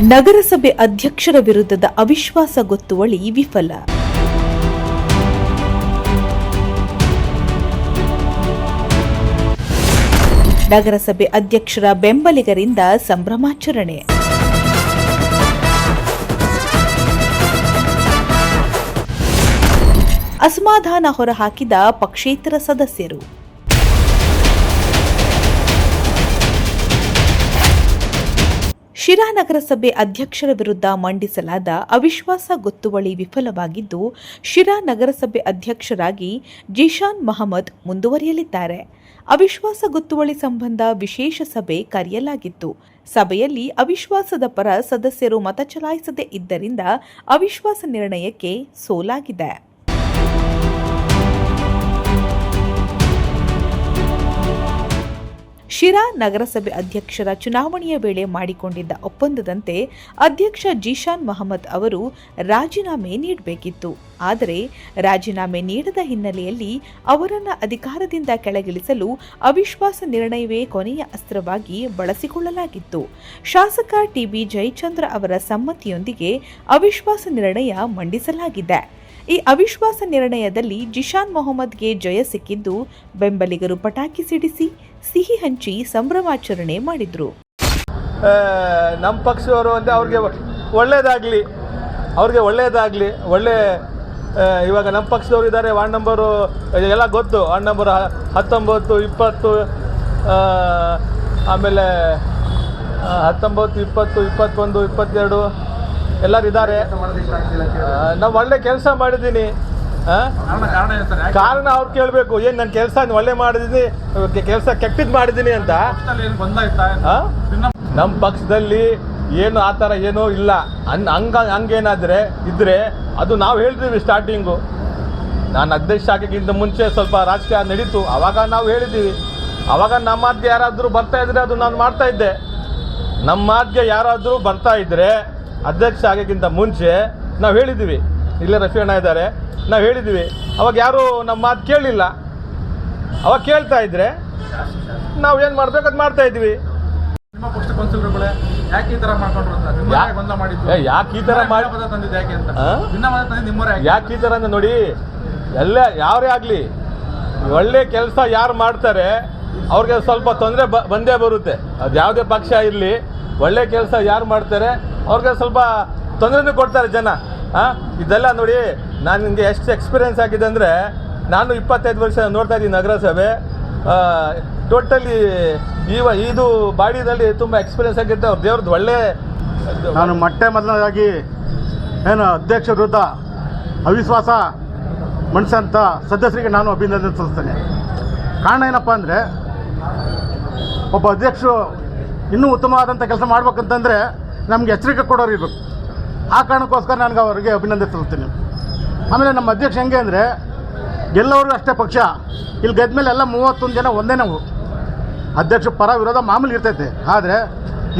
ನಗರಸಭೆ ಅಧ್ಯಕ್ಷರ ವಿರುದ್ಧದ ಅವಿಶ್ವಾಸ ಗೊತ್ತುವಳಿ ವಿಫಲ. ನಗರಸಭೆ ಅಧ್ಯಕ್ಷರ ಬೆಂಬಲಿಗರಿಂದ ಸಂಭ್ರಮಾಚರಣೆ. ಅಸಮಾಧಾನ ಹೊರಹಾಕಿದ ಪಕ್ಷೇತರ ಸದಸ್ಯರು. ಶಿರಾ ನಗರಸಭೆ ಅಧ್ಯಕ್ಷರ ವಿರುದ್ಧ ಮಂಡಿಸಲಾದ ಅವಿಶ್ವಾಸ ಗೊತ್ತುವಳಿ ವಿಫಲವಾಗಿದ್ದು, ಶಿರಾ ನಗರಸಭೆ ಅಧ್ಯಕ್ಷರಾಗಿ ಜಿಶಾನ್ ಮಹಮ್ಮದ್ ಮುಂದುವರಿಯಲಿದ್ದಾರೆ. ಅವಿಶ್ವಾಸ ಗೊತ್ತುವಳಿ ಸಂಬಂಧ ವಿಶೇಷ ಸಭೆ ಕರೆಯಲಾಗಿತ್ತು. ಸಭೆಯಲ್ಲಿ ಅವಿಶ್ವಾಸದ ಪರ ಸದಸ್ಯರು ಮತ ಚಲಾಯಿಸದೇ ಇದ್ದರಿಂದ ಅವಿಶ್ವಾಸ ನಿರ್ಣಯಕ್ಕೆ ಸೋಲಾಗಿದೆ. ಶಿರಾ ನಗರಸಭೆ ಅಧ್ಯಕ್ಷರ ಚುನಾವಣೆಯ ವೇಳೆ ಮಾಡಿಕೊಂಡಿದ್ದ ಒಪ್ಪಂದದಂತೆ ಅಧ್ಯಕ್ಷ ಜಿಶಾನ್ ಮಹಮ್ಮದ್ ಅವರು ರಾಜೀನಾಮೆ ನೀಡಬೇಕಿತ್ತು. ಆದರೆ ರಾಜೀನಾಮೆ ನೀಡದ ಹಿನ್ನೆಲೆಯಲ್ಲಿ ಅವರನ್ನು ಅಧಿಕಾರದಿಂದ ಕೆಳಗಿಳಿಸಲು ಅವಿಶ್ವಾಸ ನಿರ್ಣಯವೇ ಕೊನೆಯ ಅಸ್ತ್ರವಾಗಿ ಬಳಸಿಕೊಳ್ಳಲಾಗಿತ್ತು. ಶಾಸಕ ಟಿಬಿ ಜಯಚಂದ್ರ ಅವರ ಸಮ್ಮತಿಯೊಂದಿಗೆ ಅವಿಶ್ವಾಸ ನಿರ್ಣಯ ಮಂಡಿಸಲಾಗಿದೆ. ಈ ಅವಿಶ್ವಾಸ ನಿರ್ಣಯದಲ್ಲಿ ಜಿಶಾನ್ ಮೊಹಮ್ಮದ್ಗೆ ಜಯ ಸಿಕ್ಕಿದ್ದು, ಬೆಂಬಲಿಗರು ಪಟಾಕಿ ಸಿಡಿಸಿ ಸಿಹಿ ಹಂಚಿ ಸಂಭ್ರಮಾಚರಣೆ ಮಾಡಿದ್ರು. ನಮ್ಮ ಪಕ್ಷದವರು ಅಂದರೆ ಅವ್ರಿಗೆ ಒಳ್ಳೇದಾಗಲಿ, ಒಳ್ಳೆ ಇವಾಗ ನಮ್ಮ ಪಕ್ಷದವರು ಇದ್ದಾರೆ. ವಾರ್ಡ್ ನಂಬರು ಎಲ್ಲ ಗೊತ್ತು, ವಾರ್ಡ್ ನಂಬರ್ 19, 20, ಆಮೇಲೆ 19, 20, 21, 22 ಎಲ್ಲರೂ ಇದ್ದಾರೆ. ನಾವು ಒಳ್ಳೆ ಕೆಲಸ ಮಾಡಿದ್ದೀನಿ. ಕಾರಣ ಅವ್ರು ಕೇಳಬೇಕು, ಏನು ನನ್ನ ಕೆಲಸ ಒಳ್ಳೆ ಮಾಡಿದ್ದೀನಿ, ಕೆಲಸ ಕೆಟ್ಟದ್ದು ಮಾಡಿದ್ದೀನಿ ಅಂತ. ನಮ್ಮ ಪಕ್ಷದಲ್ಲಿ ಏನು ಆ ಥರ ಏನೂ ಇಲ್ಲ. ಹಂಗೇನಾದರೆ ಇದ್ದರೆ ಅದು ನಾವು ಹೇಳ್ತೀವಿ. ಸ್ಟಾರ್ಟಿಂಗು ನಾನು ಅಧ್ಯಕ್ಷ ಆಗೋಕ್ಕಿಂತ ಮುಂಚೆ ಸ್ವಲ್ಪ ರಾಜಕೀಯ ನಡೀತು, ಆವಾಗ ನಾವು ಹೇಳಿದ್ದೀವಿ. ಆವಾಗ ನಮ್ಮ ಮಾತಿಗೆ ಯಾರಾದರೂ ಬರ್ತಾಯಿದ್ರೆ ಅದು ನಾನು ಮಾಡ್ತಾಯಿದ್ದೆ. ನಮ್ಮ ಮಾತಿಗೆ ಯಾರಾದರೂ ಬರ್ತಾಯಿದ್ರೆ ಅಧ್ಯಕ್ಷ ಆಗೋಕ್ಕಿಂತ ಮುಂಚೆ ನಾವು ಹೇಳಿದ್ದೀವಿ. ಇಲ್ಲೇ ರಫಿ ಅಣ್ಣ ಇದ್ದಾರೆ, ನಾವು ಹೇಳಿದ್ದೀವಿ. ಅವಾಗ ಯಾರೂ ನಮ್ಮ ಮಾತು ಕೇಳಲಿಲ್ಲ. ಅವಾಗ ಕೇಳ್ತಾ ಇದ್ರೆ ನಾವು ಏನು ಮಾಡಬೇಕು ಅದು ಮಾಡ್ತಾ ಇದ್ವಿ. ಯಾಕೆ ಈ ಥರ ಅಂದರೆ ನೋಡಿ, ಎಲ್ಲ ಯಾರೇ ಆಗಲಿ ಒಳ್ಳೆ ಕೆಲಸ ಯಾರು ಮಾಡ್ತಾರೆ ಅವ್ರಿಗೆ ಸ್ವಲ್ಪ ತೊಂದರೆ ಬಂದೇ ಬರುತ್ತೆ. ಅದು ಯಾವುದೇ ಪಕ್ಷ ಇರಲಿ, ಒಳ್ಳೆ ಕೆಲಸ ಯಾರು ಮಾಡ್ತಾರೆ ಅವ್ರಿಗೆ ಸ್ವಲ್ಪ ತೊಂದರೆನೂ ಕೊಡ್ತಾರೆ ಜನ. ಇದೆಲ್ಲ ನೋಡಿ, ನಾನು ನಿಮಗೆ ಎಷ್ಟು ಎಕ್ಸ್ಪೀರಿಯೆನ್ಸ್ ಆಗಿದೆ ಅಂದರೆ, ನಾನು 25 ವರ್ಷ ನೋಡ್ತಾ ಇದ್ದೀನಿ ನಗರಸಭೆ. ಟೋಟಲಿ ಇದು ಬಾಡಿದಲ್ಲಿ ತುಂಬ ಎಕ್ಸ್ಪೀರಿಯೆನ್ಸ್ ಆಗಿರುತ್ತೆ. ಅವ್ರ ದೇವ್ರದ್ದು ಒಳ್ಳೆ. ನಾನು ಮೊದಲನೇದಾಗಿ ಏನು ಅಧ್ಯಕ್ಷ ವಿರುದ್ಧ ಅವಿಶ್ವಾಸ ಮಂಡಿಸಂಥ ಸದಸ್ಯರಿಗೆ ನಾನು ಅಭಿನಂದನೆ ಸಲ್ಲಿಸ್ತೇನೆ. ಕಾರಣ ಏನಪ್ಪ ಅಂದರೆ, ಒಬ್ಬ ಅಧ್ಯಕ್ಷರು ಇನ್ನೂ ಉತ್ತಮವಾದಂಥ ಕೆಲಸ ಮಾಡ್ಬೇಕಂತಂದರೆ ನಮಗೆ ಎಚ್ಚರಿಕೆ ಕೊಡೋರು ಇರಬೇಕು. ಆ ಕಾರಣಕ್ಕೋಸ್ಕರ ನನಗೆ ಅವರಿಗೆ ಅಭಿನಂದನೆ ಸಲ್ಲಿಸ್ತೀನಿ. ಆಮೇಲೆ ನಮ್ಮ ಅಧ್ಯಕ್ಷ ಹೆಂಗೆ ಅಂದರೆ, ಗೆಲ್ಲೋರು ಅಷ್ಟೇ ಪಕ್ಷ. ಇಲ್ಲಿ ಗೆದ್ದ ಮೇಲೆ ಎಲ್ಲ 31 ಜನ ಒಂದೇ. ನಾವು ಅಧ್ಯಕ್ಷ ಪರ ವಿರೋಧ ಮಾಮೂಲಿ ಇರ್ತೈತೆ. ಆದರೆ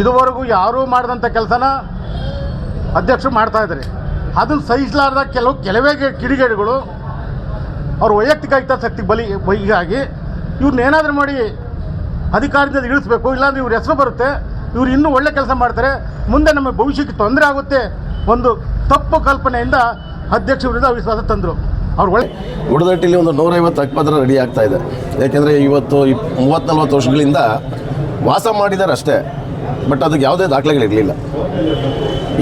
ಇದುವರೆಗೂ ಯಾರೂ ಮಾಡಿದಂಥ ಕೆಲಸನ ಅಧ್ಯಕ್ಷರು ಮಾಡ್ತಾಯಿದ್ದಾರೆ. ಅದನ್ನು ಸಹಿಸಲಾರ್ದ ಕೆಲವೇ ಕಿಡಿಗೇಡಿಗಳು ಅವ್ರ ವೈಯಕ್ತಿಕ ಹಿತಾಸಕ್ತಿಗೆ ಹೀಗಾಗಿ ಇವ್ರನ್ನೇನಾದರೂ ಮಾಡಿ ಅಧಿಕಾರದಿಂದ ಇಳಿಸ್ಬೇಕು, ಇಲ್ಲಾಂದರೆ ಇವ್ರ ಹೆಸರು ಬರುತ್ತೆ, ಇವ್ರು ಇನ್ನೂ ಒಳ್ಳೆ ಕೆಲಸ ಮಾಡ್ತಾರೆ, ಮುಂದೆ ನಮ್ಮ ಭವಿಷ್ಯಕ್ಕೆ ತೊಂದರೆ ಆಗುತ್ತೆ, ಒಂದು ತಪ್ಪು ಕಲ್ಪನೆಯಿಂದ ಅಧ್ಯಕ್ಷ ವಿರುದ್ಧ ಅವಿಶ್ವಾಸ ತಂದರು. ಅವ್ರು ಗುಡದಟ್ಟಿಲಿ ಒಂದು 150 ಅಕ್ಪತ್ರ ರೆಡಿ ಆಗ್ತಾ ಇದೆ. ಯಾಕೆಂದರೆ ಇವತ್ತು 30-40 ವರ್ಷಗಳಿಂದ ವಾಸ ಮಾಡಿದ್ದಾರೆ ಅಷ್ಟೇ, ಬಟ್ ಅದಕ್ಕೆ ಯಾವುದೇ ದಾಖಲೆಗಳಿರಲಿಲ್ಲ.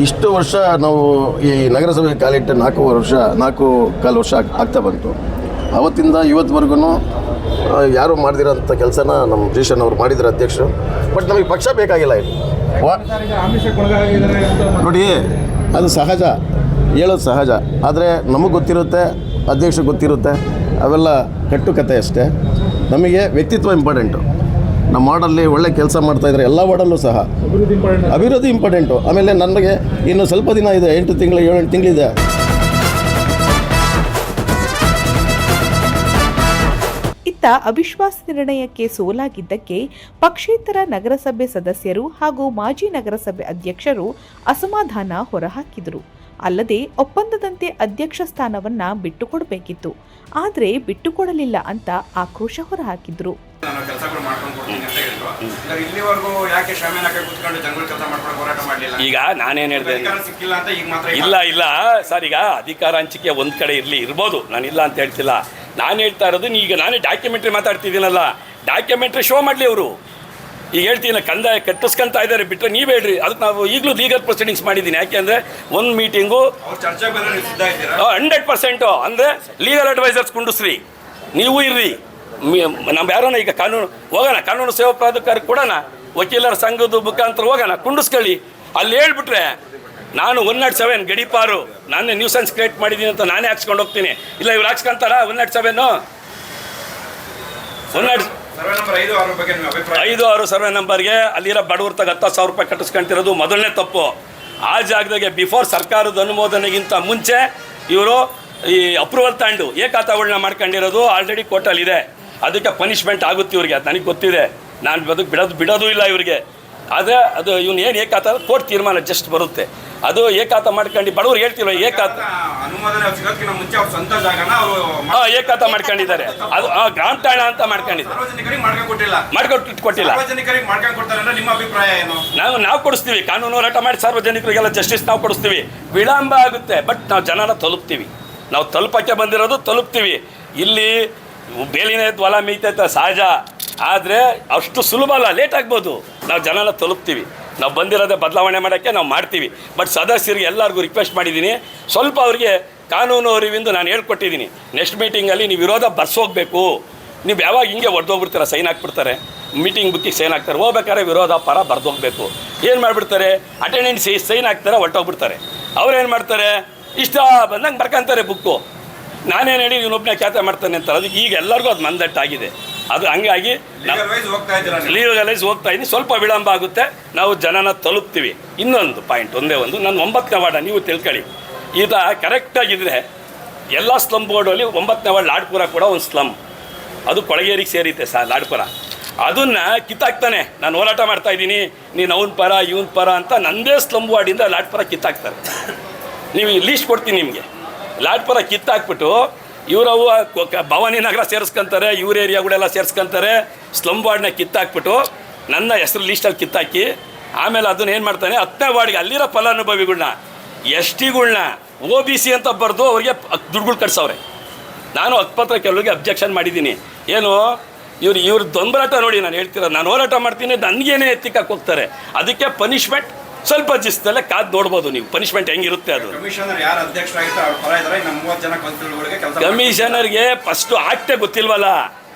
ಇಷ್ಟು ವರ್ಷ ನಾವು ಈ ನಗರಸಭೆ ಕಾಲಿಟ್ಟು 4.25 ವರ್ಷ ಆಗ್ತಾ ಬಂತು. ಅವತ್ತಿಂದ ಇವತ್ತುವರೆಗೂ ಯಾರು ಮಾಡಿದಿರೋಂಥ ಕೆಲಸನ ನಮ್ಮ ಜೇಷನ್ ಅವರು ಮಾಡಿದ್ರು ಅಧ್ಯಕ್ಷರು. ಬಟ್ ನಮಗೆ ಪಕ್ಷ ಬೇಕಾಗಿಲ್ಲ. ಇಲ್ಲಿ ನೋಡಿ, ಅದು ಸಹಜ, ಹೇಳೋದು ಸಹಜ. ಆದರೆ ನಮಗೆ ಗೊತ್ತಿರುತ್ತೆ, ಅಧ್ಯಕ್ಷರಿಗೆ ಗೊತ್ತಿರುತ್ತೆ, ಅವೆಲ್ಲ ಕಟ್ಟುಕತೆ ಅಷ್ಟೇ. ನಮಗೆ ವ್ಯಕ್ತಿತ್ವ ಇಂಪಾರ್ಟೆಂಟು. ನಮ್ಮ ವಾರ್ಡಲ್ಲಿ ಒಳ್ಳೆ ಕೆಲಸ ಮಾಡ್ತಾಯಿದ್ರೆ ಎಲ್ಲ ವಾರ್ಡಲ್ಲೂ ಸಹ ಅಭಿವೃದ್ಧಿ ಇಂಪಾರ್ಟೆಂಟು. ಆಮೇಲೆ ನನಗೆ ಇನ್ನು ಸ್ವಲ್ಪ ದಿನ ಇದೆ, 8 ತಿಂಗಳು 7 ತಿಂಗಳಿದೆ. ಅವಿಶ್ವಾಸ ನಿರ್ಣಯಕ್ಕೆ ಸೋಲಾಗಿದ್ದಕ್ಕೆ ಪಕ್ಷೇತರ ನಗರಸಭೆ ಸದಸ್ಯರು ಹಾಗೂ ಮಾಜಿ ನಗರಸಭೆ ಅಧ್ಯಕ್ಷರು ಅಸಮಾಧಾನ ಹೊರಹಾಕಿದರು. ಅಲ್ಲದೆ ಒಪ್ಪಂದದಂತೆ ಅಧ್ಯಕ್ಷ ಸ್ಥಾನವನ್ನ ಬಿಟ್ಟುಕೊಡಬೇಕಿತ್ತು, ಆದರೆ ಬಿಟ್ಟುಕೊಡಲಿಲ್ಲ ಅಂತ ಆಕ್ರೋಶ ಹೊರಹಾಕಿದ್ರು. ಕೆಲಸಗಳು ಮಾಡ್ಕೊಂಡು ಕೊಡ್ತೀನಿ ಅಂತ ಹೇಳಿದ್ರು. ಇಲ್ಲಿವರೆಗೂ ಯಾಕೆ ಶಾಮೀನ್ ಹಾಕಿ ಕೂತ್ಕೊಂಡು ಜನಗಳ ಕೆಲಸ ಮಾಡ್ಕೊಂಡು ಹೋರಾಟ ಮಾಡಲಿಲ್ಲ? ಈಗ ನಾನೇನು ಹೇಳಿದೆ ಸಿಕ್ಕಿಲ್ಲ ಅಂತ ಈಗ ಮಾತ್ರ ಇಲ್ಲ ಸರ್, ಈಗ ಅಧಿಕಾರ ಹಂಚಿಕೆ ಒಂದು ಕಡೆ ಇರ್ಬೋದು, ನಾನಿಲ್ಲ ಅಂತ ಹೇಳ್ತಿಲ್ಲ. ನಾನು ಹೇಳ್ತಾ ಇರೋದು ಈಗ ನಾನೇ ಡಾಕ್ಯುಮೆಂಟ್ರಿ ಮಾತಾಡ್ತಿದ್ದೀನಲ್ಲ, ಡಾಕ್ಯುಮೆಂಟ್ರಿ ಶೋ ಮಾಡಲಿ ಅವರು. ಈಗ ಹೇಳ್ತೀನಿ ಕಂದಾಯ ಕಟ್ಟಿಸ್ಕೊಂತ ಇದ್ದಾರೆ ಬಿಟ್ಟರೆ ನೀವು ಹೇಳ್ರಿ, ಅದಕ್ಕೆ ನಾವು ಈಗಲೂ ಲೀಗಲ್ ಪ್ರೊಸೀಡಿಂಗ್ಸ್ ಮಾಡಿದ್ದೀನಿ. ಯಾಕೆಂದರೆ ಒಂದು ಮೀಟಿಂಗು ಚರ್ಚೆ 100% ಅಂದರೆ ಲೀಗಲ್ ಅಡ್ವೈಸರ್ಸ್ ಕುಂಡಿಸ್ರಿ, ನೀವು ಇರ್ರಿ. ನಮ್ಮ ಯಾರೋನ ಈಗ ಕಾನೂನು ಸೇವಾ ಪ್ರಾಧಿಕಾರಕ್ಕೆ ಕೊಡೋಣ, ವಕೀಲರ ಸಂಘದ ಮುಖಾಂತರ ಹೋಗೋಣ, ಕುಂಡಿಸ್ಕೊಳ್ಳಿ. ಅಲ್ಲಿ ಹೇಳ್ಬಿಟ್ರೆ ನಾನು 107 ಗಡೀಪಾರು ನಾನೇ ನ್ಯೂಸೆನ್ಸ್ ಕ್ರಿಯೇಟ್ ಮಾಡಿದ್ದೀನಿ ಅಂತ ನಾನೇ ಹಾಕ್ಸ್ಕೊಂಡು ಹೋಗ್ತೀನಿ. ಇಲ್ಲ ಇವ್ರು ಹಾಕ್ಸ್ಕೊಂತಾರ 107 5-6 ಸರ್ವೆ ನಂಬರ್ಗೆ ಅಲ್ಲಿರೋ ಬಡವ್ರ ತಗ 10,000 ರೂಪಾಯಿ ಕಟ್ಟಿಸ್ಕೊಂತಿರೋದು ಮೊದಲನೇ ತಪ್ಪು. ಆ ಜಾಗದಾಗೆ ಬಿಫೋರ್ ಸರ್ಕಾರದ ಅನುಮೋದನೆಗಿಂತ ಮುಂಚೆ ಇವರು ಈ ಅಪ್ರೂವಲ್ ತಗೊಂಡು ಏಕಾತಗಳನ್ನ ಮಾಡ್ಕೊಂಡಿರೋದು ಆಲ್ರೆಡಿ ಕೋರ್ಟಲ್ಲಿದೆ. ಅದಕ್ಕೆ ಪನಿಷ್ಮೆಂಟ್ ಆಗುತ್ತೆ ಇವ್ರಿಗೆ, ಅದು ನನಗೆ ಗೊತ್ತಿದೆ. ನಾನು ಬಿಡೋದು ಇಲ್ಲ ಇವರಿಗೆ. ಆದರೆ ಅದು ಇವನು ಏನು ಏಕಾತ ಕೋರ್ಟ್ ತೀರ್ಮಾನ ಜಸ್ಟ್ ಬರುತ್ತೆ. ಅದು ಏಕಾತ ಮಾಡ್ಕೊಂಡು ಬಡವ್ರು ಹೇಳ್ತಿರೋ ಏಕಾತ ಏಕಾತ ಮಾಡ್ಕೊಂಡಿದ್ದಾರೆ. ಅದು ಗ್ರಾಂಟಾಣ ಅಂತ ಮಾಡ್ಕೊಂಡಿದ್ದಾರೆ, ಮಾಡ್ಕೊಟ್ಟಿಲ್ಲ. ನಾವು ಕೊಡಿಸ್ತೀವಿ, ಕಾನೂನು ಹೋರಾಟ ಮಾಡಿ ಸಾರ್ವಜನಿಕರಿಗೆಲ್ಲ ಜಸ್ಟಿಸ್ ನಾವು ಕೊಡಿಸ್ತೀವಿ. ವಿಳಂಬ ಆಗುತ್ತೆ, ಬಟ್ ನಾವು ಜನನ ತಲುಪ್ತೀವಿ. ನಾವು ತಲುಪಕ್ಕೆ ಬಂದಿರೋದು ತಲುಪ್ತೀವಿ. ಇಲ್ಲಿ ಬೇಲಿನ ಹೊಲ ಮೇಯ್ತೈತೆ ಸಹಜ, ಆದರೆ ಅಷ್ಟು ಸುಲಭ ಅಲ್ಲ, ಲೇಟ್ ಆಗ್ಬೋದು. ನಾವು ಜನನ ತಲುಪ್ತೀವಿ. ನಾವು ಬಂದಿರೋದೇ ಬದಲಾವಣೆ ಮಾಡೋಕ್ಕೆ ನಾವು ಮಾಡ್ತೀವಿ. ಬಟ್ ಸದಸ್ಯರಿಗೆ ಎಲ್ಲರಿಗೂ ರಿಕ್ವೆಸ್ಟ್ ಮಾಡಿದ್ದೀನಿ, ಸ್ವಲ್ಪ ಅವ್ರಿಗೆ ಕಾನೂನು ಅರಿವಿಂದು ನಾನು ಹೇಳ್ಕೊಟ್ಟಿದ್ದೀನಿ. ನೆಕ್ಸ್ಟ್ ಮೀಟಿಂಗಲ್ಲಿ ನೀವು ವಿರೋಧ ಬರ್ಸೋಗ್ಬೇಕು. ನೀವು ಯಾವಾಗ ಹಿಂಗೆ ಹೊಡೆದೋಗ್ಬಿಡ್ತಾರೆ, ಸೈನ್ ಹಾಕ್ಬಿಡ್ತಾರೆ, ಮೀಟಿಂಗ್ ಬುಕ್ಕಿಗೆ ಸೈನ್ ಹಾಕ್ತಾರೆ, ಹೋಗ್ಬೇಕಾದ್ರೆ ವಿರೋಧ ಪರ ಬರ್ದೋಗ್ಬೇಕು. ಏನು ಮಾಡಿಬಿಡ್ತಾರೆ, ಅಟೆಂಡೆನ್ಸ್ ಸೈನ್ ಹಾಕ್ತಾರೆ, ಹೊರಟೋಗ್ಬಿಡ್ತಾರೆ. ಅವ್ರೇನು ಮಾಡ್ತಾರೆ, ಇಷ್ಟ ಬಂದಂಗೆ ಬರ್ಕೊಂತಾರೆ ಬುಕ್ಕು. ನಾನೇನು ಹೇಳಿ ಇವನೊಬ್ಬನೇ ಖ್ಯಾತ ಮಾಡ್ತಾನೆ ಅಂತಾರೆ. ಅದಕ್ಕೆ ಈಗ ಎಲ್ಲರಿಗೂ ಅದು ಮಂದಟ್ಟಾಗಿದೆ. ಅದು ಹಂಗಾಗಿ ಲೀಗಲೈಸ್ ಹೋಗ್ತಾ ಇದ್ದೀನಿ. ಸ್ವಲ್ಪ ವಿಳಂಬ ಆಗುತ್ತೆ, ನಾವು ಜನನ ತಲುಪ್ತೀವಿ. ಇನ್ನೊಂದು ಪಾಯಿಂಟ್ ಒಂದೇ ಒಂದು, ನಾನು 9ನೇ ವಾರ್ಡ ನೀವು ತಿಳ್ಕೊಳ್ಳಿ, ಈಗ ಕರೆಕ್ಟಾಗಿದ್ದರೆ ಎಲ್ಲ ಸ್ಲಮ್ ಬೋರ್ಡಲ್ಲಿ 9ನೇ ವಾರ್ಡ್ ಲಾಡ್ಪುರ ಕೂಡ ಒಂದು ಸ್ಲಮ್, ಅದು ಕೊಳಗೇರಿಗೆ ಸೇರಿತ್ತೆ ಲಾಡ್ಪುರ. ಅದನ್ನು ಕಿತ್ತಾಕ್ತಾನೆ. ನಾನು ಹೋರಾಟ ಮಾಡ್ತಾಯಿದ್ದೀನಿ, ನೀನು ಅವನ ಪರ ಇವನ ಪರ ಅಂತ ನನ್ನದೇ ಸ್ಲಮ್ ವಾರ್ಡಿಂದ ಲಾಡ್ಪುರ ಕಿತ್ತಾಕ್ತಾರೆ. ನೀವು ಲೀಸ್ಟ್ ಕೊಡ್ತೀನಿ ನಿಮಗೆ. ಲಾಡ್ಪುರ ಕಿತ್ತಾಕ್ಬಿಟ್ಟು ಇವರವು ಭವಾನಿ ನಗರ ಸೇರಿಸ್ಕೊಂತಾರೆ, ಇವ್ರ ಏರಿಯಾಗಳೆಲ್ಲ ಸೇರಿಸ್ಕೊಂತಾರೆ. ಸ್ಲಮ್ ವಾರ್ಡ್ನ ಕಿತ್ತಾಕ್ಬಿಟ್ಟು ನನ್ನ ಹೆಸರು ಲೀಸ್ಟಲ್ಲಿ ಕಿತ್ತಾಕಿ ಆಮೇಲೆ ಅದನ್ನ ಏನು ಮಾಡ್ತಾನೆ, 10ನೇ ವಾರ್ಡ್ಗೆ ಅಲ್ಲಿರೋ ಫಲಾನುಭವಿಗಳನ್ನ STಗಳನ್ನ OBC ಅಂತ ಬರೆದು ಅವ್ರಿಗೆ ದುಡ್ಡುಗಳು ಕಟ್ಸವ್ರೆ. ನಾನು ಹಕ್ಕುಪತ್ರ ಕೆಲವರಿಗೆ ಅಬ್ಜೆಕ್ಷನ್ ಮಾಡಿದ್ದೀನಿ. ಏನು ಇವ್ರ ದೊಂಬರಾಟ ನೋಡಿ ನಾನು ಹೇಳ್ತಿರೋದು. ನಾನು ಹೋರಾಟ ಮಾಡ್ತೀನಿ, ನನಗೇನೇ ಎತ್ತಿಕ್ಕಕ್ಕೆ ಹೋಗ್ತಾರೆ. ಅದಕ್ಕೆ ಪನಿಷ್ಮೆಂಟ್ ಸ್ವಲ್ಪ ದಿವಸದಲ್ಲೇ ಕಾದು ನೋಡ್ಬೋದು ನೀವು, ಪನಿಷ್ಮೆಂಟ್ ಹೆಂಗಿರುತ್ತೆ ಅದು. ಕಮಿಷನರ್ಗೆ ಫಸ್ಟು ಆಕ್ಟೇ ಗೊತ್ತಿಲ್ವಲ್ಲ.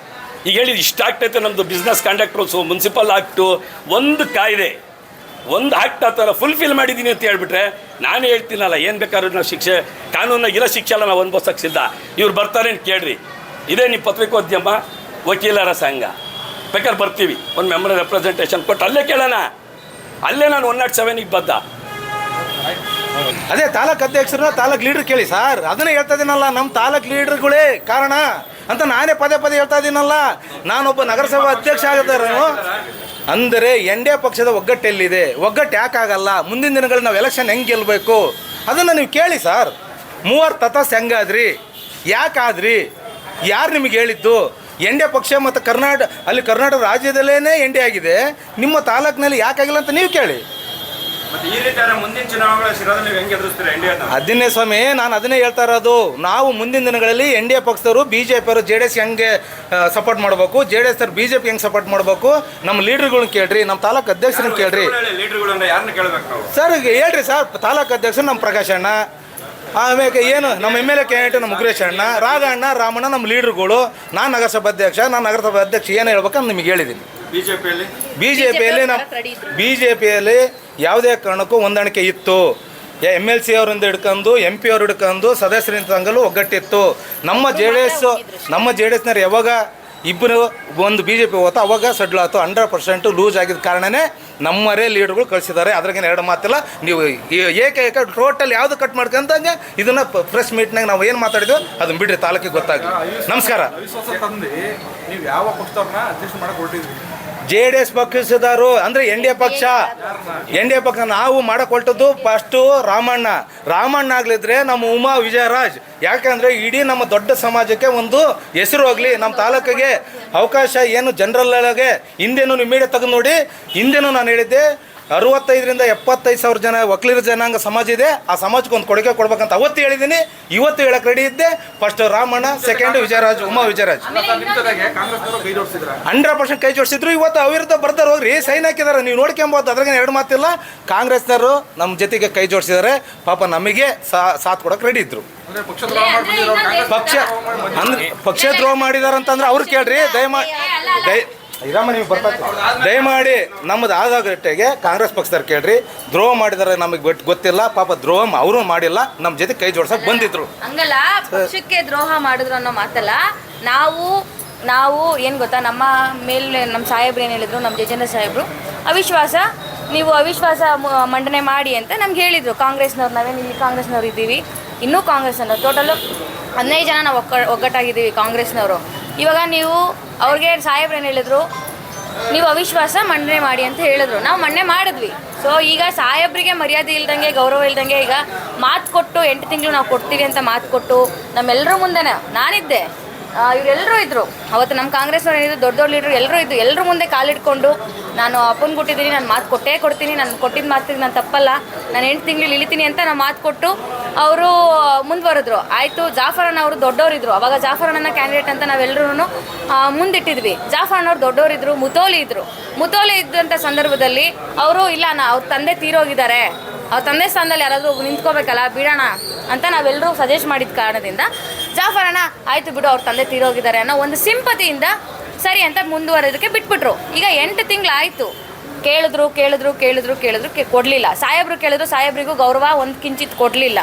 ಈಗ ಹೇಳಿ ಇಷ್ಟು ಆಗ್ತೈತೆ ನಮ್ಮದು business conduct rules, municipal act, ಒಂದು ಕಾಯ್ದೆ, ಒಂದು ಆ್ಯಕ್ಟ್ ಆ ಥರ ಫುಲ್ಫಿಲ್ ಮಾಡಿದ್ದೀನಿ ಅಂತ ಹೇಳ್ಬಿಟ್ರೆ ನಾನು ಹೇಳ್ತೀನಲ್ಲ, ಏನು ಬೇಕಾದ್ರೂ ನಾವು ಶಿಕ್ಷೆ ಕಾನೂನಾಗ ಇರೋ ಶಿಕ್ಷೆ ಎಲ್ಲ ನಾವು ಅನುಭವಿಸೋಕ್ಕೆ ಸಿದ್ಧ. ಇವ್ರು ಬರ್ತಾರೆ ಅಂತ ಕೇಳ್ರಿ. ಇದೇ ನೀವು ಪತ್ರಿಕೋದ್ಯಮ, ವಕೀಲರ ಸಂಘ ಬೇಕಾದ್ರೆ ಬರ್ತೀವಿ, ಒಂದು ಮೆಂಬರ್ ರೆಪ್ರೆಸೆಂಟೇಷನ್ ಕೊಟ್ಟು ಅಲ್ಲೇ ಕೇಳೋಣ. ಅಲ್ಲೇ ನಾನು 107ಗೆ ಬದ್ದ. ಅದೇ ತಾಲೂಕು ಅಧ್ಯಕ್ಷರನ್ನ ತಾಲೂಕು ಲೀಡ್ರ್ ಕೇಳಿ ಸರ್. ಅದನ್ನೇ ಹೇಳ್ತಾ ಇದ್ದೀನಲ್ಲ, ನಮ್ಮ ತಾಲೂಕು ಲೀಡ್ರ್ಗಳೇ ಕಾರಣ ಅಂತ ನಾನೇ ಪದೇ ಹೇಳ್ತಾ ಇದ್ದೀನಲ್ಲ. ನಾನೊಬ್ಬ ನಗರಸಭಾ ಅಧ್ಯಕ್ಷ ಆಗಿದ್ದಾರೇನು ಅಂದರೆ NDA ಪಕ್ಷದ ಒಗ್ಗಟ್ಟು ಎಲ್ಲಿದೆ, ಒಗ್ಗಟ್ಟು ಯಾಕಾಗಲ್ಲ, ಮುಂದಿನ ದಿನಗಳಲ್ಲಿ ನಾವು ಎಲೆಕ್ಷನ್ ಹೆಂಗೆ ಗೆಲ್ಲಬೇಕು ಅದನ್ನು ನೀವು ಕೇಳಿ ಸರ್. 30 ತಥಾಸ್ ಹೆಂಗಾದ್ರಿ, ಯಾಕಾದ್ರಿ, ಯಾರು ನಿಮಗೆ ಹೇಳಿದ್ದು? NDA ಪಕ್ಷ ಮತ್ತು ಕರ್ನಾಟಕ ರಾಜ್ಯದಲ್ಲೇ NDA ಆಗಿದೆ, ನಿಮ್ಮ ತಾಲೂಕಿನಲ್ಲಿ ಯಾಕಾಗಿಲ್ಲ ಅಂತ ನೀವು ಕೇಳಿ. ಅದನ್ನೇ ಸ್ವಾಮಿ ನಾನು ಅದನ್ನೇ ಹೇಳ್ತಾ ಇರೋದು. ನಾವು ಮುಂದಿನ ದಿನಗಳಲ್ಲಿ NDA ಪಕ್ಷದವರು BJP ಅವರು JDS ಹೆಂಗೆ ಸಪೋರ್ಟ್ ಮಾಡಬೇಕು, JDS ಅವರು BJP ಹೆಂಗೆ ಸಪೋರ್ಟ್ ಮಾಡಬೇಕು, ನಮ್ಮ ಲೀಡರ್ಗಳನ್ನ ಕೇಳ್ರಿ, ನಮ್ಮ ತಾಲೂಕು ಅಧ್ಯಕ್ಷರನ್ನ ಕೇಳ್ರಿ ಸರ್. ಹೇಳ್ರಿ ಸರ್, ತಾಲೂಕು ಅಧ್ಯಕ್ಷರು ನಮ್ಮ ಪ್ರಕಾಶ್ ಅಣ್ಣ, ಆಮೇಲೆ ಏನು ನಮ್ಮ MLA ಕ್ಯಾಂಡಿಡೇಟ್ ನಮ್ಮ ಮುಗ್ರೇಶ್ ಅಣ್ಣ, ರಾಘಣ್ಣ, ರಾಮಣ್ಣ ನಮ್ಮ ಲೀಡರ್ಗಳು. ನಾನು ನಗರಸಭಾ ಅಧ್ಯಕ್ಷ ಏನು ಹೇಳ್ಬೇಕಂತ ನಿಮಗೆ ಹೇಳಿದ್ದೀನಿ. BJPಯಲ್ಲಿ ಯಾವುದೇ ಕಾರಣಕ್ಕೂ ಹೊಂದಾಣಿಕೆ ಇತ್ತು. MLC ಅವರಿಂದ ಹಿಡ್ಕೊಂಡು MP ಅವ್ರು ಹಿಡ್ಕೊಂಡು ಸದಸ್ಯರಿಂದ ತಂಗಲು ಒಗ್ಗಟ್ಟಿತ್ತು. ನಮ್ಮ JDSನವ್ರು ಯಾವಾಗ ಇಬ್ಬರು ಒಂದು BJP ಹೋಗ್ತಾ ಅವಾಗ ಸಡ್ಲ್ ಆಯ್ತು. 100% ಲೂಸ್ ಆಗಿದ್ದ ಕಾರಣನೇ ನಮ್ಮರೇ ಲೀಡರ್ಗಳು ಕಳಿಸಿದ್ದಾರೆ. ಅದ್ರಾಗೇನು ಎರಡು ಮಾತಿಲ್ಲ. ನೀವು ಏಕೈಕ ಟೋಟಲ್ ಯಾವುದು ಕಟ್ ಮಾಡ್ಕೊಂಡಂಗೆ ಇದನ್ನು ಪ್ರೆಸ್ ಮೀಟ್ನಾಗ ನಾವು ಏನು ಮಾತಾಡಿದ್ವಿ ಅದನ್ನ ಬಿಡ್ರಿ, ತಾಲೂಕಿಗೆ ಗೊತ್ತಾಗಲಿ. ನಮಸ್ಕಾರ. ನೀವು ಯಾವ ಪಕ್ಷದವ್ರನ್ನ ಅಧ್ಯಕ್ಷ ಮಾಡಕ್ಕೆ ಹೊರಟಿದ್ರಿ? JDS ಪಕ್ಷದವರು ಅಂದರೆ NDA ಪಕ್ಷ ನಾವು ಮಾಡಕ್ಕೆ ಹೊರಟದ್ದು ಫಸ್ಟು ರಾಮಣ್ಣ ಆಗಲಿದ್ರೆ ನಮ್ಮ ಉಮಾ ವಿಜಯರಾಜ್. ಯಾಕಂದರೆ ಇಡೀ ನಮ್ಮ ದೊಡ್ಡ ಸಮಾಜಕ್ಕೆ ಒಂದು ಹೆಸರು ಹೋಗಲಿ, ನಮ್ಮ ತಾಲೂಕಿಗೆ ಅವಕಾಶ ಏನು ಜನರಲ್ ಒಳಗೆ ಹಿಂದೆನೂ ನೀವು ಮೀಡಿಯಾ ತೆಗೆದು ನೋಡಿ, ಹಿಂದೆನೂ ನಾನು ಹೇಳಿದ್ದೆ 65,000 75,000 ಜನ ಒಕ್ಕಲಿಗರ ಜನಾಂಗ ಸಮಾಜ ಇದೆ. ಆ ಸಮಾಜಕ್ಕೆ ಒಂದು ಕೊಡುಗೆ ಕೊಡ್ಬೇಕಂತ ಅವತ್ತು ಹೇಳಿದ್ದೀನಿ, ಇವತ್ತು ಹೇಳಕ್ಕೆ ರೆಡಿ ಇದ್ದೆ. First Ramanna, second Vijayraj, Uma Vijayraj. ಕಾಂಗ್ರೆಸ್ನವರು ಕೈ ಜೋಡಿಸಿದ್ರ 100% ಕೈ ಜೋಡಿಸಿದ್ರು. ಇವತ್ತು ಅವಿರುದ್ಧ ಬರ್ತಾರೆ, ಹೋಗ್ರಿ ಸೈನ್ ಹಾಕಿದಾರೆ, ನೀವು ನೋಡ್ಕೊಂಬೋದು, ಅದ್ರಾಗ ಎರಡು ಮಾತಿಲ್ಲ. ಕಾಂಗ್ರೆಸ್ನವರು ನಮ್ಮ ಜೊತೆಗೆ ಕೈ ಜೋಡಿಸಿದ್ದಾರೆ. ಪಾಪ ನಮಗೆ ಸಾಥ್ ಕೊಡಕ್ಕೆ ರೆಡಿ ಇದ್ರು. ಪಕ್ಷ ದ್ರೋಹ ಮಾಡಿದಾರಂತಂದ್ರೆ ಅವ್ರು ಕೇಳ್ರಿ, ನೀವು ದಯಮಾಡಿ ನಮ್ಮದು ಆದಾಗಟ್ಟೆಗೆ ಕಾಂಗ್ರೆಸ್ ಪಕ್ಷದವ್ರು ಕೇಳ್ರಿ. ದ್ರೋಹ ಮಾಡಿದಾರೆ ನಮಗೆ ಗೊತ್ತಿಲ್ಲ, ಪಾಪ ದ್ರೋಹ ಅವರು ಮಾಡಿಲ್ಲ, ನಮ್ಮ ಜೊತೆ ಕೈ ಜೋಡ್ಸಕ್ ಬಂದಿದ್ರು. ಹಂಗಲ್ಲ, ಪಕ್ಷಕ್ಕೆ ದ್ರೋಹ ಮಾಡಿದ್ರು ಅನ್ನೋ ಮಾತಲ್ಲ. ನಾವು ಏನು ಗೊತ್ತಾ, ನಮ್ಮ ಮೇಲೆ ನಮ್ಮ ಸಾಹೇಬ್ರು ಏನು ಹೇಳಿದ್ರು, ನಮ್ಮ ಜಯಚಂದ್ರ ಸಾಹೇಬ್ರು ನೀವು ಅವಿಶ್ವಾಸ ಮಂಡನೆ ಮಾಡಿ ಅಂತ ನಮ್ಗೆ ಹೇಳಿದರು. ಕಾಂಗ್ರೆಸ್ನವ್ರು, ನಾವೇನು ಇಲ್ಲಿ ಕಾಂಗ್ರೆಸ್ನವ್ರು ಇದ್ದೀವಿ, ಇನ್ನೂ ಕಾಂಗ್ರೆಸ್ನವ್ರು ಟೋಟಲು 15 ಜನ ನಾವು ಒಗ್ಗಟ್ಟಾಗಿದ್ದೀವಿ ಕಾಂಗ್ರೆಸ್ನವರು. ಇವಾಗ ನೀವು ಅವ್ರಿಗೆ ಸಾಹೇಬ್ರು ಏನು ಹೇಳಿದ್ರು, ನೀವು ಅವಿಶ್ವಾಸ ಮಂಡನೆ ಮಾಡಿ ಅಂತ ಹೇಳಿದ್ರು. ನಾವು ಮಂಡನೆ ಮಾಡಿದ್ವಿ. ಸೊ ಈಗ ಸಾಹೇಬ್ರಿಗೆ ಮರ್ಯಾದೆ ಇಲ್ದಂಗೆ, ಗೌರವ ಇಲ್ದಂಗೆ, ಈಗ ಮಾತು ಕೊಟ್ಟು 8 ತಿಂಗಳು ನಾವು ಕೊಡ್ತೀವಿ ಅಂತ ಮಾತು ಕೊಟ್ಟು ನಮ್ಮೆಲ್ಲರೂ ಮುಂದೆ ನಾನಿದ್ದೆ, ಇವರೆಲ್ಲರೂ ಇದ್ದರು ಅವತ್ತು. ನಮ್ಮ ಕಾಂಗ್ರೆಸ್ನವ್ರು ಏನಿದ್ರು, ದೊಡ್ಡ ಲೀಡ್ರು ಎಲ್ಲರೂ ಇದ್ದು, ಎಲ್ಲರೂ ಮುಂದೆ ಕಾಲಿಟ್ಕೊಂಡು ನಾನು ಅಪ್ಪನ ಕೊಟ್ಟಿದ್ದೀನಿ, ನಾನು ಮಾತು ಕೊಟ್ಟೇ ಕೊಡ್ತೀನಿ, ನಾನು ಕೊಟ್ಟಿದ್ದ ಮಾತಿಗೆ ನಾನು ತಪ್ಪಲ್ಲ, ನಾನು 8 ತಿಂಗಳು ಇಳಿತೀನಿ ಅಂತ ನಾವು ಮಾತು ಕೊಟ್ಟು ಅವರು ಮುಂದುವರೆದ್ರು. ಆಯಿತು, ಜಾಫರಣ್ಣ ಅವರು ದೊಡ್ಡವರಿದ್ದರು. ಅವಾಗ ಜಾಫರಣ್ಣನ ಕ್ಯಾಂಡಿಡೇಟ್ ಅಂತ ನಾವೆಲ್ಲರೂ ಮುಂದಿಟ್ಟಿದ್ವಿ. ಜಾಫರಣ್ಣವ್ರು ದೊಡ್ಡವರಿದ್ದರು, ಮುತೋಲಿ ಇದ್ದಂಥ ಸಂದರ್ಭದಲ್ಲಿ ಅವರು ಇಲ್ಲ, ಅವ್ರ ತಂದೆ ತೀರೋಗಿದ್ದಾರೆ, ಅವ್ರ ತಂದೆ ಸ್ಥಾನದಲ್ಲಿ ಯಾರಾದರೂ ನಿಂತ್ಕೋಬೇಕಲ್ಲ, ಬಿಡೋಣ ಅಂತ ನಾವೆಲ್ಲರೂ ಸಜೆಸ್ಟ್ ಮಾಡಿದ ಕಾರಣದಿಂದ ಜಾಫರಣ್ಣ ಆಯಿತು ಬಿಡು, ಅವ್ರ ತಂದೆ ತೀರೋಗಿದ್ದಾರೆ ಅನ್ನೋ ಒಂದು ಸಿಂಪತಿಯಿಂದ ಸರಿ ಅಂತ ಮುಂದುವರೆದಕ್ಕೆ ಬಿಟ್ಬಿಟ್ರು. ಈಗ 8 ತಿಂಗಳಾಯಿತು, ಕೇಳಿದ್ರು ಕೊಡಲಿಲ್ಲ. ಸಾಹೇಬ್ರು ಕೇಳಿದ್ರು, ಸಾಹೇಬ್ರಿಗೂ ಗೌರವ ಒಂದು ಕಿಂಚಿತ್ ಕೊಡಲಿಲ್ಲ.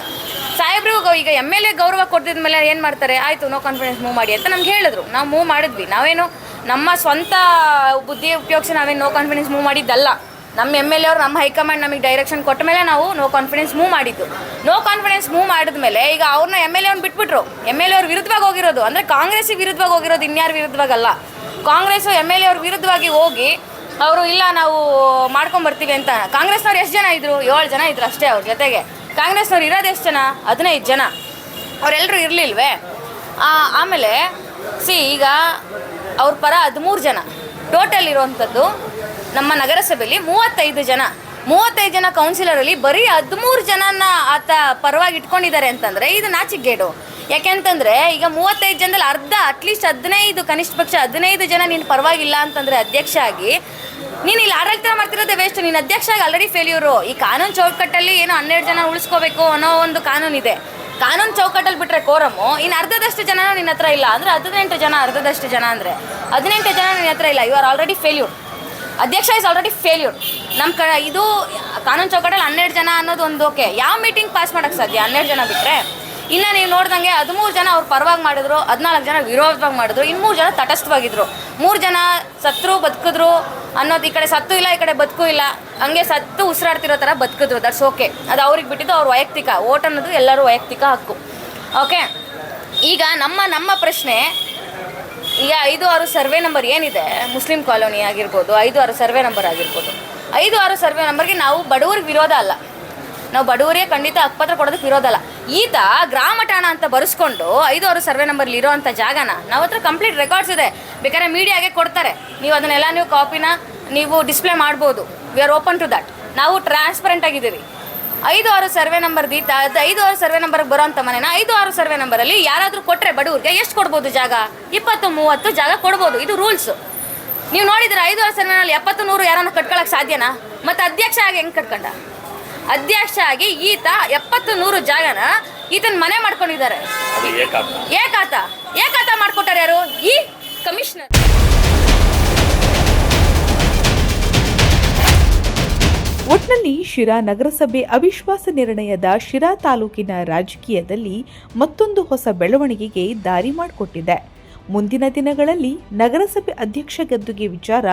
ಸಾಹೇಬ್ರಿಗೂ ಈಗ MLA ಗೌರವ ಕೊಟ್ಟಿದ ಮೇಲೆ ಏನು ಮಾಡ್ತಾರೆ, ಆಯಿತು ನೋ ಕಾನ್ಫಿಡೆನ್ಸ್ ಮೂವ್ ಮಾಡಿ ಅಂತ ನಮ್ಗೆ ಹೇಳಿದ್ರು. ನಾವು ಮೂವ್ ಮಾಡಿದ್ವಿ. ನಾವೇನು ನಮ್ಮ ಸ್ವಂತ ಬುದ್ಧಿ ಉಪಯೋಗಿಸಿ ನಾವೇನು ನೋ ಕಾನ್ಫಿಡೆನ್ಸ್ ಮೂವ್ ಮಾಡಿದ್ದಲ್ಲ. ನಮ್ಮ MLA ಅವರು, ನಮ್ಮ ಹೈಕಮಾಂಡ್ ನಮಗೆ ಡೈರೆಕ್ಷನ್ ಕೊಟ್ಟ ಮೇಲೆ ನಾವು ನೋ ಕಾನ್ಫಿಡೆನ್ಸ್ ಮೂವ್ ಮಾಡಿದ್ದು. ನೋ ಕಾನ್ಫಿಡೆನ್ಸ್ ಮೂವ್ ಮಾಡಿದ್ಮೇಲೆ ಈಗ ಅವ್ರನ್ನ MLA ಅವ್ರನ್ನ ಬಿಟ್ಬಿಟ್ರು. MLA ಅವ್ರ ವಿರುದ್ಧವಾಗಿ ಹೋಗಿರೋದು, ಅಂದರೆ ಕಾಂಗ್ರೆಸ್ಸಿಗೆ ವಿರುದ್ಧವಾಗಿ ಹೋಗಿರೋದು, ಇನ್ಯಾರ ವಿರುದ್ಧವಾಗಲ್ಲ. ಕಾಂಗ್ರೆಸ್ಸು MLA ಅವ್ರ ವಿರುದ್ಧವಾಗಿ ಹೋಗಿ ಅವರು ಇಲ್ಲ ನಾವು ಮಾಡ್ಕೊಂಬರ್ತೀವಿ ಅಂತ. ಕಾಂಗ್ರೆಸ್ನವ್ರು ಎಷ್ಟು ಜನ ಇದ್ದರು? 7 ಜನ ಇದ್ರು ಅಷ್ಟೇ. ಅವ್ರ ಜೊತೆಗೆ ಕಾಂಗ್ರೆಸ್ನವ್ರು ಇರೋದು ಎಷ್ಟು ಜನ? 15 ಜನ. ಅವರೆಲ್ಲರೂ ಇರಲಿಲ್ವೇ? ಆಮೇಲೆ ಈಗ ಅವ್ರ ಪರ 13 ಜನ ಟೋಟಲ್ ಇರುವಂಥದ್ದು. ನಮ್ಮ ನಗರಸಭೆಯಲ್ಲಿ 35 ಜನ ಕೌನ್ಸಿಲರಲ್ಲಿ ಬರೀ 13 ಜನನ ಆತ ಪರವಾಗಿ ಇಟ್ಕೊಂಡಿದ್ದಾರೆ ಅಂತಂದರೆ ಇದು ನಾಚಿಕೆಗೇಡು. ಯಾಕೆಂತಂದರೆ ಈಗ 35 ಜನದಲ್ಲಿ ಅಟ್ಲೀಸ್ಟ್ 15, ಕನಿಷ್ಠ ಪಕ್ಷ 15 ಜನ ನೀನು ಪರವಾಗಿಲ್ಲ ಅಂತಂದರೆ ಅಧ್ಯಕ್ಷ ಆಗಿ ನೀನು ಇಲ್ಲಿ ಆಡಳಿತ ಮಾಡ್ತಿರೋದೇ ವೇಸ್ಟ್. ನೀನು ಅಧ್ಯಕ್ಷ ಆಗಿ ಆಲ್ರೆಡಿ ಫೇಲ್ಯೂರು. ಈ ಕಾನೂನು ಚೌಕಟ್ಟಲ್ಲಿ ಏನೋ 12 ಜನ ಉಳಿಸ್ಕೋಬೇಕು ಅನ್ನೋ ಒಂದು ಕಾನೂನಿದೆ. ಕಾನೂನು ಚೌಕಟ್ಟಲ್ಲಿ ಬಿಟ್ಟರೆ ಕೋರಮು, ಇನ್ನು ಅರ್ಧದಷ್ಟು ಜನ ನಿನ್ನ ಹತ್ರ ಇಲ್ಲ ಅಂದರೆ 18 ಜನ, ಅರ್ಧದಷ್ಟು ಜನ ಅಂದರೆ 18 ಜನ ನಿನ್ನ ಹತ್ರ ಇಲ್ಲ. You are already failure. ಅಧ್ಯಕ್ಷ ಇಸ್ ಆಲ್ರೆಡಿ ಫೇಲ್ಯೂರ್. ನಮ್ಮ ಇದು ಕಾನೂನು ಚೌಕಟ್ಟಲ್ಲಿ 12 ಜನ ಅನ್ನೋದು ಒಂದು ಓಕೆ. ಯಾವ ಮೀಟಿಂಗ್ ಪಾಸ್ ಮಾಡೋಕ್ಕೆ ಸಾಧ್ಯ 12 ಜನ ಬಿಟ್ಟರೆ? ಇನ್ನು ನೀವು ನೋಡ್ದಂಗೆ 13 ಜನ ಅವ್ರು ಪರವಾಗಿ ಮಾಡಿದ್ರು, 14 ಜನ ವಿರೋಧವಾಗಿ ಮಾಡಿದ್ರು, ಇನ್ನು 3 ಜನ ತಟಸ್ಥವಾಗಿದ್ದರು. 3 ಜನ ಸತ್ರು ಬದುಕಿದ್ರು ಅನ್ನೋದು, ಈ ಕಡೆ ಸತ್ತು ಇಲ್ಲ, ಈ ಕಡೆ ಬದುಕು ಇಲ್ಲ, ಹಂಗೆ ಸತ್ತು ಉಸಿರಾಡ್ತಿರೋ ಥರ ಬದುಕಿದ್ರು. That's okay. ಅದು ಅವ್ರಿಗೆ ಬಿಟ್ಟಿದ್ದು, ಅವ್ರ ವೈಯಕ್ತಿಕ ಓಟ್ ಅನ್ನೋದು ಎಲ್ಲರೂ ವೈಯಕ್ತಿಕ ಹಕ್ಕು. ಓಕೆ. ಈಗ ನಮ್ಮ ಪ್ರಶ್ನೆ, ಈಗ 5-6 ಸರ್ವೆ ನಂಬರ್ ಏನಿದೆ, ಮುಸ್ಲಿಂ ಕಾಲೋನಿ ಆಗಿರ್ಬೋದು, 5-6 ಸರ್ವೆ ನಂಬರ್ ಆಗಿರ್ಬೋದು, 5-6 ಸರ್ವೆ ನಂಬರ್ಗೆ ನಾವು ಬಡವ್ರಿಗೆ ವಿರೋಧ ಅಲ್ಲ. ನಾವು ಬಡವರಿಗೆ ಖಂಡಿತ ಹಕ್ಕುಪತ್ರ ಕೊಡೋದಕ್ಕೆ ವಿರೋಧ ಅಲ್ಲ. ಈತ ಗ್ರಾಮ ಠಾಣ ಅಂತ ಬರೆಸ್ಕೊಂಡು 5-6 ಸರ್ವೆ ನಂಬರ್ಲಿ ಇರೋವಂಥ ಜಾಗನ ನಾವು ಹತ್ರ ಕಂಪ್ಲೀಟ್ ರೆಕಾರ್ಡ್ಸ್ ಇದೆ, ಬೇಕಾದ್ರೆ ಮೀಡಿಯಾಗೆ ಕೊಡ್ತಾರೆ. ನೀವು ಅದನ್ನೆಲ್ಲ ನೀವು ಕಾಪಿನ ನೀವು ಡಿಸ್ಪ್ಲೇ ಮಾಡ್ಬೋದು. We are open to that. ನಾವು ಟ್ರಾನ್ಸ್ಪರೆಂಟ್ ಆಗಿದ್ದೀವಿ. 5-6 ಸರ್ವೆ ನಂಬರ್ 5-6 ಸರ್ವೆ ನಂಬರ್ಗೆ ಬರೋಂಥ ಮನೆನ 5-6 ಸರ್ವೆ ನಂಬರಲ್ಲಿ ಯಾರಾದರೂ ಕೊಟ್ಟರೆ ಬಡವ್ರಿಗೆ ಎಷ್ಟು ಕೊಡ್ಬೋದು ಜಾಗ? 20-30 ಜಾಗ ಕೊಡ್ಬೋದು. ಇದು ರೂಲ್ಸು. ನೀವು ನೋಡಿದ್ರೆ 5-6 ಸರ್ವೆನಲ್ಲಿ 70-100 ಯಾರನ್ನ ಕಟ್ಕೊಳ್ಳೋಕೆ ಸಾಧ್ಯನಾ? ಮತ್ತು ಅಧ್ಯಕ್ಷ ಆಗಿ ಹೆಂಗೆ ಕಟ್ಕೊಂಡ? ಅಧ್ಯಕ್ಷ ಆಗಿ ಈತ 70-100 ಜಾಗನ ಈತನ ಮನೆ ಮಾಡ್ಕೊಂಡಿದ್ದಾರೆ. ಏಕಾತ ಮಾಡ್ಕೊಟ್ಟಾರೆ ಯಾರು? ಈ ಕಮಿಷನರ್. ಒಟ್ನಲ್ಲಿ ಶಿರಾ ನಗರಸಭೆ ಅವಿಶ್ವಾಸ ನಿರ್ಣಯದ ಶಿರಾ ತಾಲೂಕಿನ ರಾಜಕೀಯದಲ್ಲಿ ಮತ್ತೊಂದು ಹೊಸ ಬೆಳವಣಿಗೆಗೆ ದಾರಿ ಮಾಡಿಕೊಟ್ಟಿದೆ. ಮುಂದಿನ ದಿನಗಳಲ್ಲಿ ನಗರಸಭೆ ಅಧ್ಯಕ್ಷ ಗದ್ದುಗೆ ವಿಚಾರ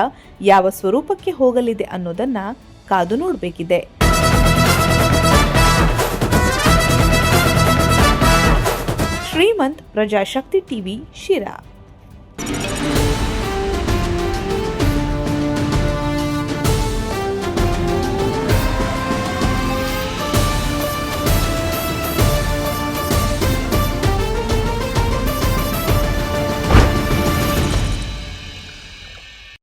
ಯಾವ ಸ್ವರೂಪಕ್ಕೆ ಹೋಗಲಿದೆ ಅನ್ನೋದನ್ನ ಕಾದು ನೋಡಬೇಕಿದೆ. ಶ್ರೀಮಂತ್, ಪ್ರಜಾಶಕ್ತಿ ಟಿವಿ, ಶಿರಾ.